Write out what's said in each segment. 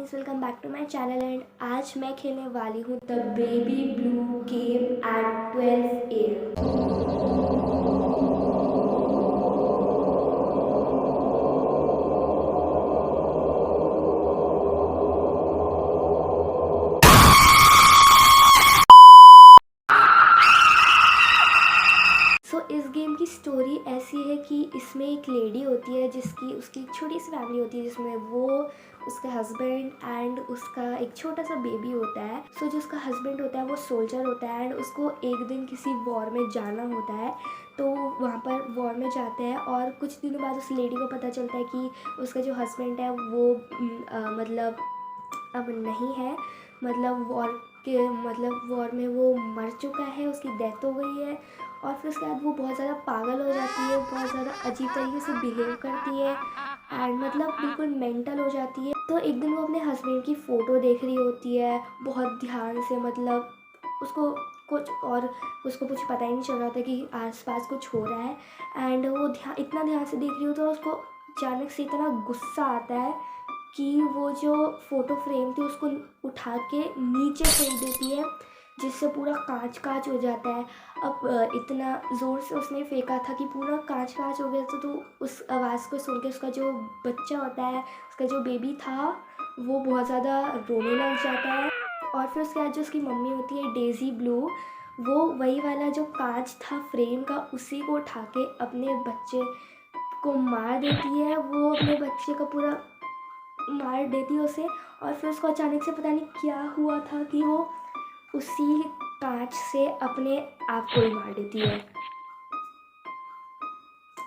Guys, welcome back to my channel and आज मैं खेलने वाली हूँ the baby blue game at 12 AM। इस गेम की स्टोरी ऐसी है कि इसमें एक लेडी होती है उसकी एक छोटी सी फैमिली होती है जिसमें वो, उसके हस्बैंड एंड उसका एक छोटा सा बेबी होता है। जो उसका हस्बैंड होता है वो सोल्जर होता है एंड उसको एक दिन किसी वॉर में जाना होता है। तो वहाँ पर वॉर में जाते हैं और कुछ दिनों बाद उस लेडी को पता चलता है कि उसका जो हस्बैंड है वो मतलब अब नहीं है, मतलब वॉर में वो मर चुका है, उसकी डेथ हो गई है। और फिर उसके बाद वो बहुत ज़्यादा पागल हो जाती है, बहुत ज़्यादा अजीब तरीके से बिहेव करती है एंड मतलब बिल्कुल मेंटल हो जाती है। तो एक दिन वो अपने हस्बैंड की फ़ोटो देख रही होती है बहुत ध्यान से, मतलब उसको कुछ पता ही नहीं चल रहा था कि आसपास कुछ हो रहा है एंड वो इतना ध्यान से देख रही होती है और उसको अचानक से इतना गुस्सा आता है कि वो जो फ़ोटो फ्रेम थी उसको उठा के नीचे फेंक देती है, जिससे पूरा कांच कांच हो जाता है। अब इतना ज़ोर से उसने फेंका था कि पूरा कांच कांच हो गया था। तो उस आवाज़ को सुन के उसका जो बच्चा होता है, उसका जो बेबी था, वो बहुत ज़्यादा रोने लग जाता है। और फिर उसके बाद जो उसकी मम्मी होती है डेज़ी ब्लू, वो वही वाला जो कांच था फ्रेम का, उसी को उठा के अपने बच्चे को मार देती है। वो अपने बच्चे का पूरा मार देती है उसे और फिर उसको अचानक से पता नहीं क्या हुआ था कि वो उसी कांच से अपने आप को ही मार देती है।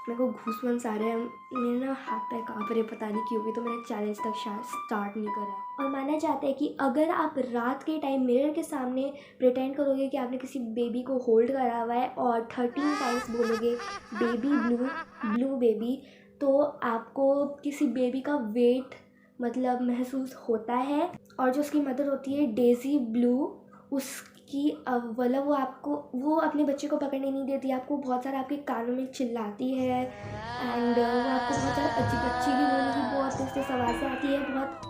मेरे को घूसबम्स आ रहे हैं, मेरे ना हाथ पैर काँप रहे, पता नहीं क्यों भी। तो मैंने चैलेंज तक स्टार्ट नहीं करा। और माना जाता है कि अगर आप रात के टाइम मिरर के सामने प्रिटेंड करोगे कि आपने किसी बेबी को होल्ड करा हुआ है और 13 टाइम्स बोलोगे बेबी ब्लू ब्लू बेबी, तो आपको किसी बेबी का वेट मतलब महसूस होता है। और जो उसकी मदर होती है डेज़ी ब्लू, उसकी मतलब वो अपने बच्चे को पकड़ने नहीं देती, आपको बहुत सारा आपके कानों में चिल्लाती है एंड वो आपको बहुत सारा अजीब बच्चे की रोने की बहुत तेज़ तेज़ आवाज़ें आती है, बहुत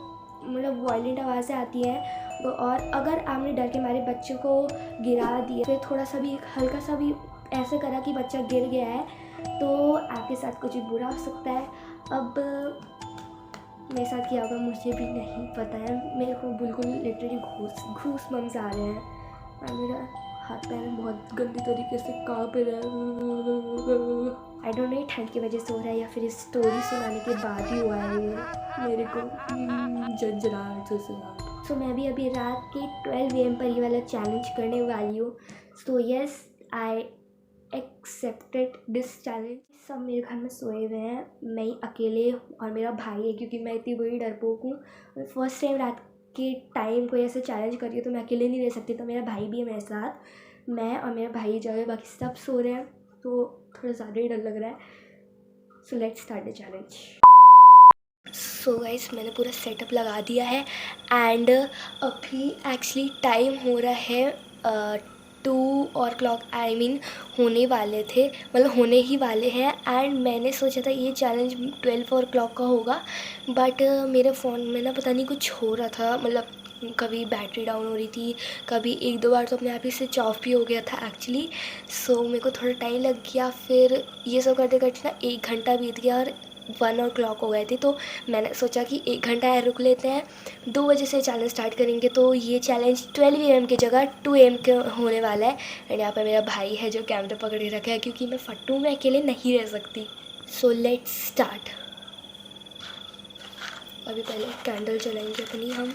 मतलब वायलेंट आवाज़ें आती हैं। और अगर आपने डर के मारे बच्चे को गिरा दिया, फिर थोड़ा सा भी हल्का सा भी ऐसे करा कि बच्चा गिर गया है, तो आपके साथ कुछ बुरा हो सकता है। अब मेरे साथ क्या होगा मुझे भी नहीं पता है। मेरे को बिल्कुल लिटरली घूस बम्स आ रहे हैं और मेरा हाथ पैर बहुत गंदी तरीके से काँप रहा है। आई डोंट नो ठंड की वजह से हो रहा है या फिर इस स्टोरी सुनाने के बाद ही हुआ है ये मेरे को झंझनाहट से। सो मैं भी अभी रात के 12 AM पर ये वाला चैलेंज करने वाली हूँ। So yes, I accepted this challenge. सब मेरे घर में सोए हुए हैं, मैं ही अकेले और मेरा भाई है, क्योंकि मैं इतनी बड़ी डरपोक हूँ। फर्स्ट टाइम रात के टाइम कोई ऐसे चैलेंज करी है तो मैं अकेले नहीं रह सकती, तो मेरा भाई भी है मेरे साथ। मैं और मेरा भाई जगह, बाकी सब सो रहे हैं, तो थोड़ा ज़्यादा ही डर लग रहा है। So let's start the challenge. So guys, मैंने पूरा सेटअप लगा दिया है एंड अभी एक्चुअली टाइम हो रहा है 2 आई मीन होने वाले थे, मतलब होने ही वाले हैं। एंड मैंने सोचा था ये चैलेंज 12 का होगा, बट मेरे फ़ोन में ना पता नहीं कुछ हो रहा था, मतलब कभी बैटरी डाउन हो रही थी, कभी एक दो बार तो अपने आप ही स्विच ऑफ भी हो गया था एक्चुअली। सो मेरे को थोड़ा टाइम लग गया, फिर ये सब करते करते ना 1 घंटा बीत गया और 1 हो गए थे। तो मैंने सोचा कि 1 घंटा रुक लेते हैं, 2 बजे से चैलेंज स्टार्ट करेंगे। तो ये चैलेंज 12 AM की जगह 2 AM के होने वाला है। एंड यहाँ पर मेरा भाई है जो कैमरा पकड़ के रखा है, क्योंकि मैं फट्टू में अकेले नहीं रह सकती। So let's start. अभी पहले कैंडल जलाएंगे अपनी हम।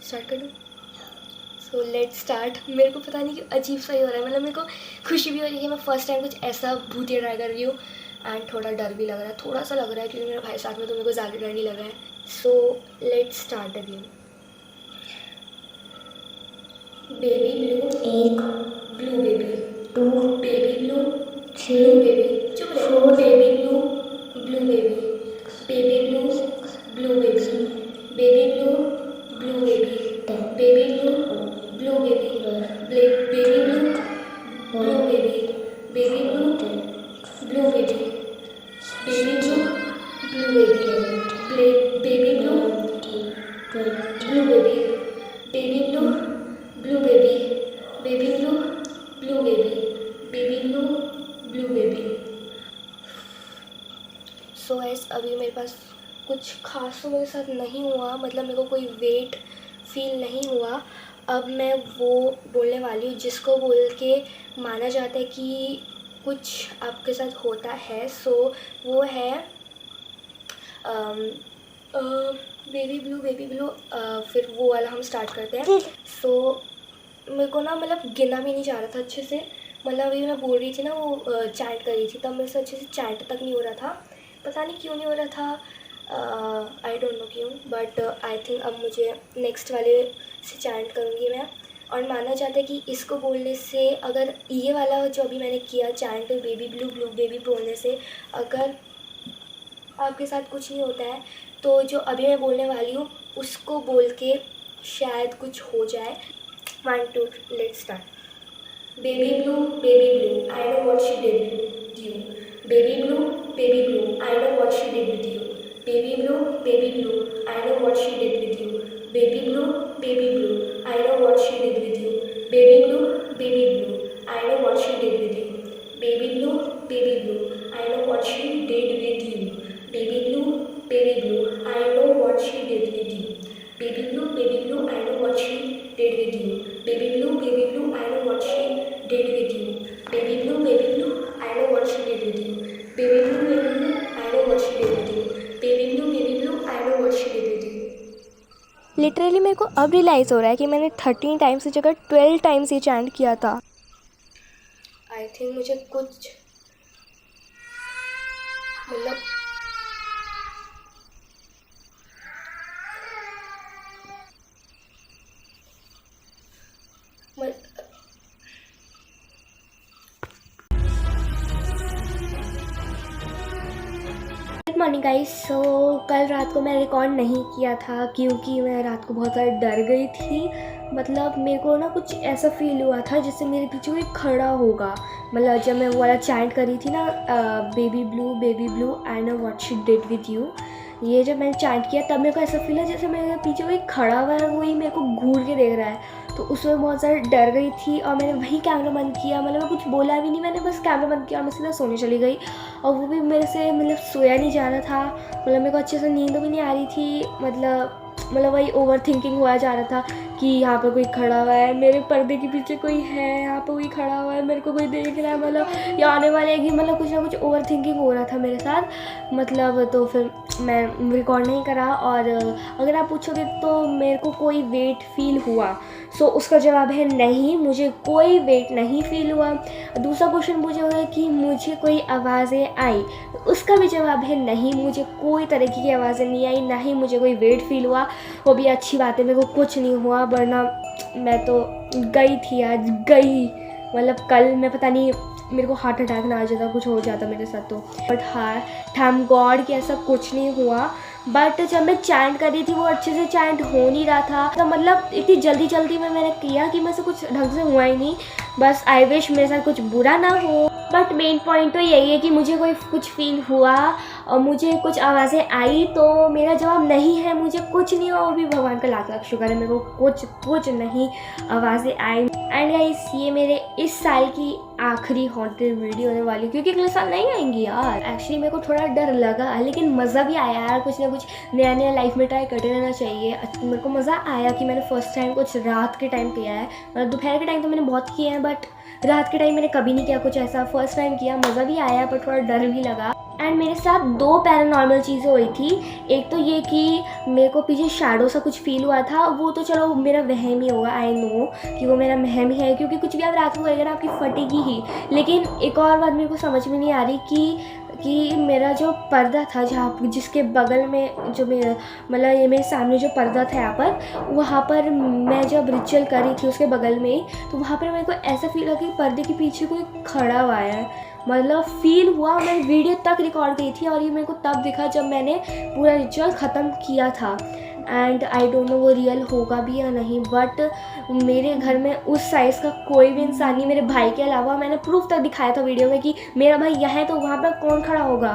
स्टार्ट कर दूँ? So let's start. मेरे को पता नहीं कि अजीब सा ही हो रहा है, मतलब मेरे को खुशी भी हो रही है कि मैं फ़र्स्ट टाइम कुछ ऐसा भूतिया ट्राई कर रही हूँ एंड थोड़ा डर भी लग रहा है, थोड़ा सा लग रहा है, क्योंकि मेरा भाई साथ में, तो मेरे को ज़्यादा डर नहीं लग रहा है। So let's start the game. Baby blue 1, blue baby 2, baby blue 3, baby चुप रहे, 4, baby blue blue baby, baby blue blue baby, baby blue blue baby, baby blue blue blue baby, baby blue, blue baby, baby blue, blue baby. So guys अभी मेरे पास कुछ खास तो मेरे साथ नहीं हुआ, मतलब मेरे को कोई वेट फील नहीं हुआ। अब मैं वो बोलने वाली हूँ जिसको बोल के माना जाता है कि कुछ आपके साथ होता है। सो वो है बेबी ब्लू, बेबी ब्लू। फिर वो वाला हम स्टार्ट करते हैं। सो मेरे को ना मतलब गिना भी नहीं जा रहा था अच्छे से, मतलब अभी मैं बोल रही थी ना वो चैंट कर रही थी, तब मेरे से अच्छे से चैंट तक नहीं हो रहा था। पता नहीं क्यों नहीं हो रहा था, आई डोंट नो क्यों, बट आई थिंक अब मुझे नेक्स्ट वाले से चैंट करूँगी मैं। और माना जाता है कि इसको बोलने से, अगर ये वाला जो अभी मैंने किया chant baby blue, blue baby बोलने से अगर आपके साथ कुछ नहीं होता है तो जो अभी मैं बोलने वाली हूँ उसको बोल के शायद कुछ हो जाए। 1 2 let's start. Baby blue, I know what she did with you. Baby blue, I know what she did with you. Baby blue, I know what she did with you. Baby blue, I know what she did with you. Baby blue, I know what she did with you. Baby blue, I know what she did with you. Baby blue, I know what she did with you. Baby blue, I know what she did with you. Baby blue, I know what she did with you. Baby blue, I know what she did with you. Baby blue, I know what she did with you. Baby blue, I know what she did with you. Literally मेरे को अब realise हो रहा है कि मैंने 13 times की जगह 12 टाइम्स ये चैंट किया था। आई थिंक मुझे कुछ मतलब गुड मॉर्निंग गाइस। सो कल रात को मैं रिकॉर्ड नहीं किया था क्योंकि मैं रात को बहुत ज़्यादा डर गई थी। मतलब मेरे को ना कुछ ऐसा फील हुआ था जिससे मेरे पीछे कोई खड़ा होगा। मतलब जब मैं वो वाला चैंट करी थी ना baby blue I know what she did with you, ये जब मैंने चैंट किया तब मेरे को ऐसा फील है जैसे मेरे पीछे कोई खड़ा हुआ है, वही मेरे को घूर के देख रहा है। तो उसमें बहुत ज़्यादा डर गई थी और मैंने वही कैमरा बंद किया। मतलब मैं कुछ बोला भी नहीं, मैंने बस कैमरा बंद किया और मैं सीधा सोने चली गई। और वो भी मेरे से मतलब सोया नहीं जा रहा था, मतलब मेरे को अच्छे से नींद भी नहीं आ रही थी। मतलब वही ओवर थिंकिंग हुआ जा रहा था कि यहाँ पर कोई खड़ा हुआ है, मेरे पर्दे के पीछे कोई है, यहाँ पर कोई खड़ा हुआ है, मेरे को कोई देख रहा है, मतलब या आने वाले कि मतलब कुछ ना कुछ ओवर थिंकिंग हो रहा था मेरे साथ। मतलब तो फिर मैं रिकॉर्ड नहीं करा। और अगर आप पूछोगे तो मेरे को कोई वेट फील हुआ, सो उसका जवाब है नहीं, मुझे कोई वेट नहीं फील हुआ। दूसरा क्वेश्चन पूछोगे कि मुझे कोई आवाज़ें आई, उसका भी जवाब है नहीं, मुझे कोई तरीके की आवाज़ें नहीं आई, ना ही मुझे कोई वेट फील हुआ। वो भी अच्छी बात है, मेरे को कुछ नहीं हुआ, वरना मैं तो गई थी आज गई। मतलब कल मैं पता नहीं मेरे को हार्ट अटैक ना आ जाता, कुछ हो जाता मेरे साथ तो। बट हाँ थैंक गॉड कि ऐसा कुछ नहीं हुआ। बट जब मैं चैंट कर रही थी वो अच्छे से चैंट हो नहीं रहा था। तो मतलब इतनी जल्दी में मैंने किया कि मेरे से कुछ ढंग से हुआ ही नहीं। बस आई विश मेरे साथ कुछ बुरा ना हो। बट मेन पॉइंट तो यही है कि मुझे कोई कुछ फील हुआ और मुझे कुछ आवाज़ें आई, तो मेरा जवाब नहीं है, मुझे कुछ नहीं हुआ। वो भी भगवान का लाख लाख शुक्र है, मेरे को कुछ नहीं आवाज़ें आई। एंड गाइस ये मेरे इस साल की आखिरी हॉन्टेड वीडियो होने वाली, क्योंकि अगले साल नहीं आएंगी यार। एक्चुअली मेरे को थोड़ा डर लगा लेकिन मज़ा भी आया यार, कुछ ना कुछ नया लाइफ में ट्राई करते रहना चाहिए। मेरे को मज़ा आया कि मैंने फर्स्ट टाइम कुछ रात के टाइम किया है। मतलब दोपहर के टाइम तो मैंने बहुत किए हैं, बट रात के टाइम मैंने कभी नहीं किया कुछ ऐसा। फर्स्ट टाइम किया, मज़ा भी आया पर थोड़ा डर भी लगा। एंड मेरे साथ 2 पैरानॉर्मल चीज़ें हुई थी। एक तो ये कि मेरे को पीछे शैडो सा कुछ फील हुआ था, वो तो चलो मेरा वहम ही होगा, आई नो कि वो मेरा वहम ही है, क्योंकि कुछ भी आप रात को करेगा ना आपकी फटेगी ही। लेकिन एक और बात मेरे को समझ में नहीं आ रही कि मेरा जो पर्दा था जहाँ जिसके बगल में जो मेरा मतलब ये मेरे सामने जो पर्दा था यहाँ पर, वहाँ पर मैं जब रिचुअल कर रही थी उसके बगल में, तो वहाँ पर मेरे को ऐसा फील हुआ कि पर्दे के पीछे कोई खड़ा हुआ है। मतलब फील हुआ, मैं वीडियो तक रिकॉर्ड की थी और ये मेरे को तब दिखा जब मैंने पूरा रिचुअल ख़त्म किया था। एंड आई डोंट नो वो रियल होगा भी या नहीं, बट मेरे घर में उस साइज़ का कोई भी इंसान नहीं मेरे भाई के अलावा। मैंने प्रूफ तक दिखाया था वीडियो में कि मेरा भाई यहाँ है तो वहाँ पर कौन खड़ा होगा,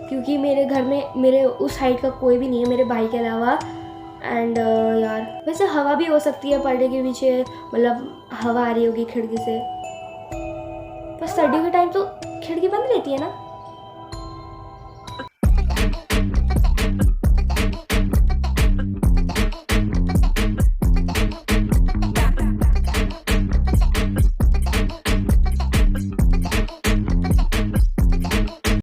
क्योंकि मेरे घर में मेरे उस हाइट का कोई भी नहीं है मेरे भाई के अलावा। एंड यार वैसे हवा भी हो सकती है पर्दे के पीछे, मतलब हवा आ रही होगी खिड़की से, पर सर्दियों के टाइम तो खिड़की बंद रहती है ना।